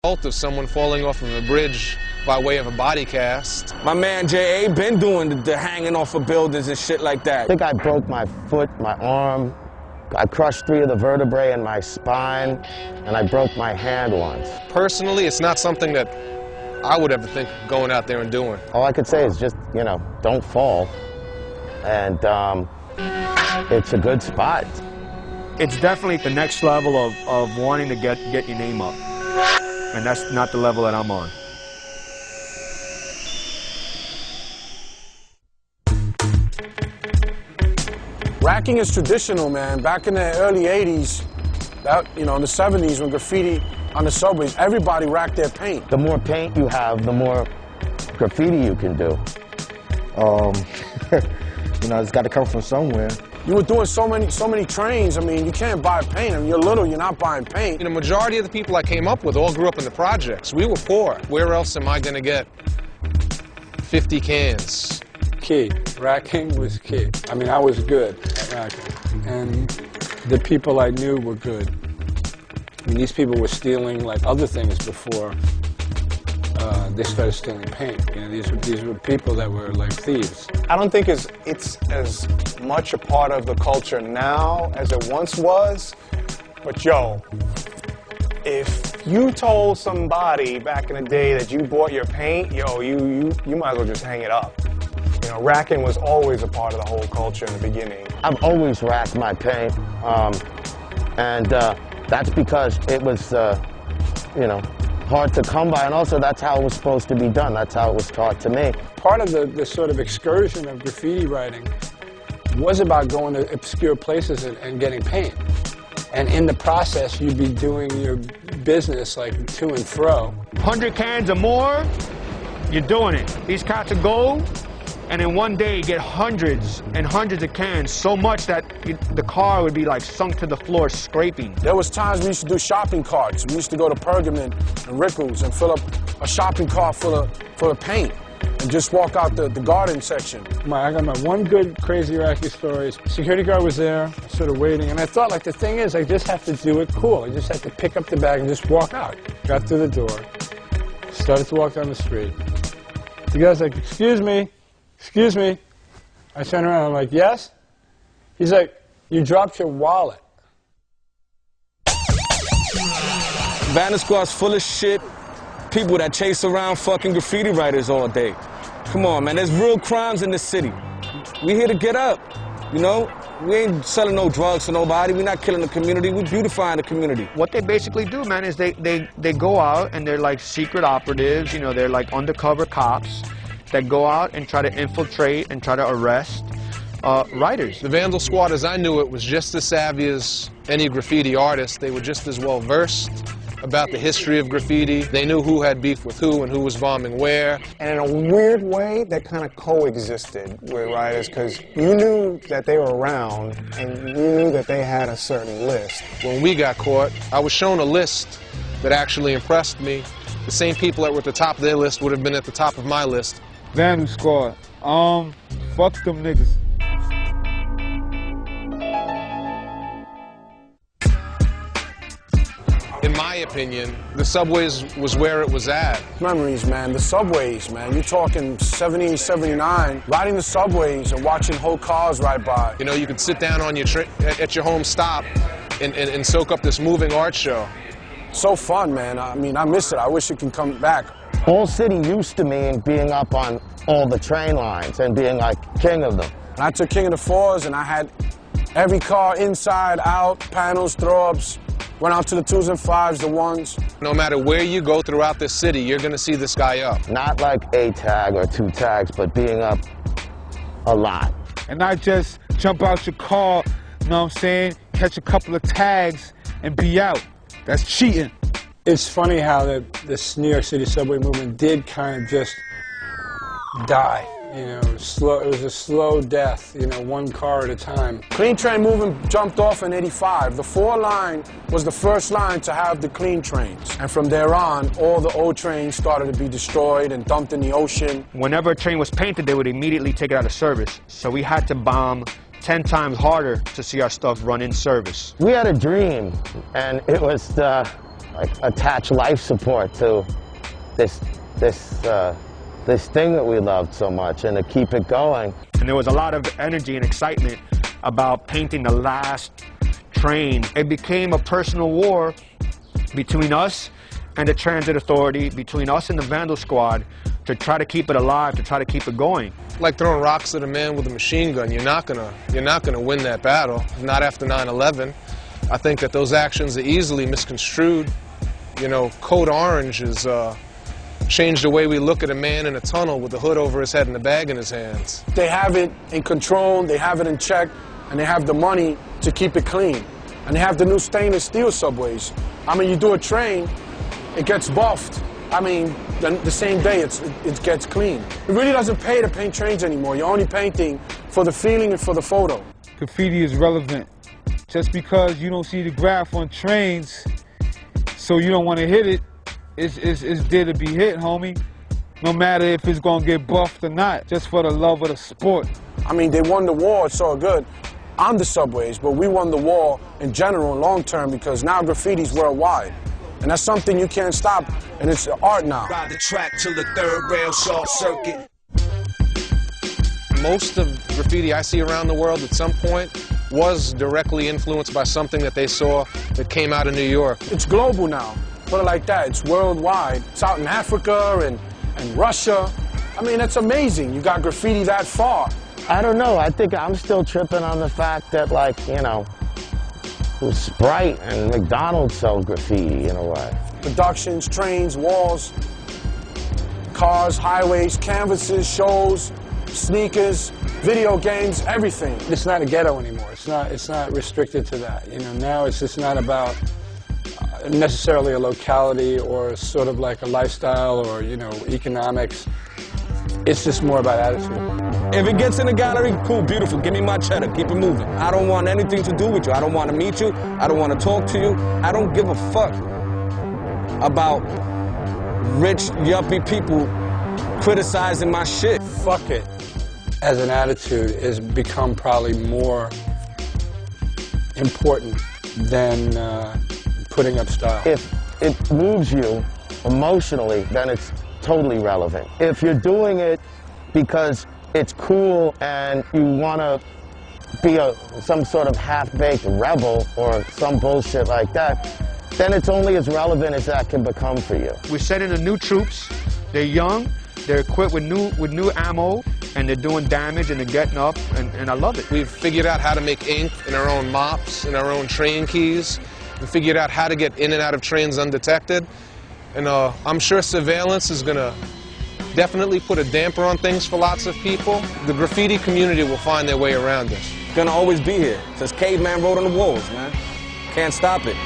Of someone falling off of a bridge by way of a body cast. My man J.A. been doing the hanging off of buildings and shit like that. I think I broke my foot, my arm. I crushed 3 of the vertebrae in my spine, and I broke my hand once. Personally, it's not something that I would ever think of going out there and doing. All I could say is just, you know, don't fall. And it's a good spot. It's definitely the next level of wanting to get your name up. And that's not the level that I'm on. Racking is traditional, man. Back in the early 80s, in the 70s when graffiti on the subways, everybody racked their paint. The more paint you have, the more graffiti you can do. It's got to come from somewhere. You were doing so many trains. I mean, you can't buy paint. I mean, you're little, you're not buying paint. The majority of the people I came up with all grew up in the projects. We were poor. Where else am I going to get 50 cans? Key. Racking was key. I mean, I was good at racking. And the people I knew were good. I mean, these people were stealing like other things before they started stealing paint. These were people that were like thieves. I don't think it's as much a part of the culture now as it once was, but yo, if you told somebody back in the day that you bought your paint, yo, you might as well just hang it up. Racking was always a part of the whole culture in the beginning. I've always racked my paint, and that's because it was, hard to come by, and also that's how it was supposed to be done. That's how it was taught to me. Part of the sort of excursion of graffiti writing was about going to obscure places and getting paint. And in the process, you'd be doing your business like to and fro. 100 cans or more, you're doing it. These cats will go, and in one day you get hundreds and hundreds of cans, so much that the car would be like sunk to the floor scraping. There was times we used to do shopping carts. We used to go to Pergamon and Rickles and fill up a shopping cart full of paint and just walk out the garden section. I got my one good crazy racky story. Security guard was there, sort of waiting, and I thought, like, the thing is, I just have to do it cool. I just have to pick up the bag and just walk out. Got through the door, started to walk down the street. The guy's like, excuse me. Excuse me. I turn around, I'm like, yes? He's like, you dropped your wallet. Vanna Squad's full of shit. People that chase around fucking graffiti writers all day. Come on, man, there's real crimes in this city. We here to get up, We ain't selling no drugs to nobody. We're not killing the community. We're beautifying the community. What they basically do, man, is they go out and they're like secret operatives, they're like undercover cops that go out and try to infiltrate and try to arrest writers. The Vandal Squad, as I knew it, was just as savvy as any graffiti artist. They were just as well versed about the history of graffiti. They knew who had beef with who and who was bombing where. And in a weird way, that kind of coexisted with writers, because you knew that they were around and you knew that they had a certain list. When we got caught, I was shown a list that actually impressed me. The same people that were at the top of their list would have been at the top of my list. Vandal Squad. Fuck them niggas. In my opinion, the subways was where it was at. Memories, man. The subways, man. You're talking 70, 79. Riding the subways and watching whole cars ride by. You could sit down on at your home stop and soak up this moving art show. So fun, man. I mean, I miss it. I wish it can come back. Whole city used to mean being up on all the train lines and being like king of them. And I took King of the Fours and I had every car inside, out, panels, throw-ups, went out to the 2s and 5s, the 1s. No matter where you go throughout the city, you're going to see this guy up. Not like a tag or 2 tags, but being up a lot. And not just jump out your car, catch a couple of tags and be out. That's cheating. It's funny how this New York City subway movement did kind of just die. It was a slow death, one car at a time. Clean train movement jumped off in '85. The 4 line was the first line to have the clean trains. And from there on, all the old trains started to be destroyed and dumped in the ocean. Whenever a train was painted, they would immediately take it out of service. So we had to bomb 10 times harder to see our stuff run in service. We had a dream, and it was like attach life support to this thing that we loved so much, and to keep it going. And there was a lot of energy and excitement about painting the last train. It became a personal war between us and the Transit Authority, between us and the Vandal Squad, to try to keep it alive, to try to keep it going. Like throwing rocks at a man with a machine gun. You're not gonna win that battle. Not after 9/11. I think that those actions are easily misconstrued. You know, Code Orange has changed the way we look at a man in a tunnel with a hood over his head and a bag in his hands. They have it in control, they have it in check, and they have the money to keep it clean. And they have the new stainless steel subways. I mean, you do a train, it gets buffed. I mean, the same day it gets clean. It really doesn't pay to paint trains anymore. You're only painting for the feeling and for the photo. Graffiti is relevant. Just because you don't see the graph on trains, so you don't want to hit it, it's there to be hit, homie. No matter if it's gonna get buffed or not, just for the love of the sport. I mean, they won the war, it's all good on the subways, but we won the war in general and long term because now graffiti's worldwide. And that's something you can't stop, and it's art now. Ride the track till the third rail short circuit. Most of graffiti I see around the world at some point was directly influenced by something that they saw that came out of New York. It's global now, put it like that. It's worldwide. It's out in Africa and Russia. I mean, that's amazing. You got graffiti that far. I don't know. I think I'm still tripping on the fact that, like, you know, Sprite and McDonald's sell graffiti in a way. Productions, trains, walls, cars, highways, canvases, shows, sneakers, video games, everything. It's not a ghetto anymore. It's not restricted to that. You know, now it's just not about necessarily a locality or sort of like a lifestyle or, you know, economics. It's just more about attitude. If it gets in the gallery, cool, beautiful. Give me my cheddar. Keep it moving. I don't want anything to do with you. I don't want to meet you. I don't want to talk to you. I don't give a fuck about rich, yuppie people criticizing my shit. Fuck it as an attitude has become probably more important than putting up style. If it moves you emotionally, then it's totally relevant. If you're doing it because it's cool and you want to be some sort of half-baked rebel or some bullshit like that, then it's only as relevant as that can become for you. We're setting the new troops. They're young, they're equipped with new ammo, and they're doing damage and they're getting up, and I love it. We've figured out how to make ink in our own mops, in our own train keys. We figured out how to get in and out of trains undetected. And I'm sure surveillance is going to definitely put a damper on things for lots of people. The graffiti community will find their way around this. Gonna always be here. Since caveman wrote on the walls, man. Can't stop it.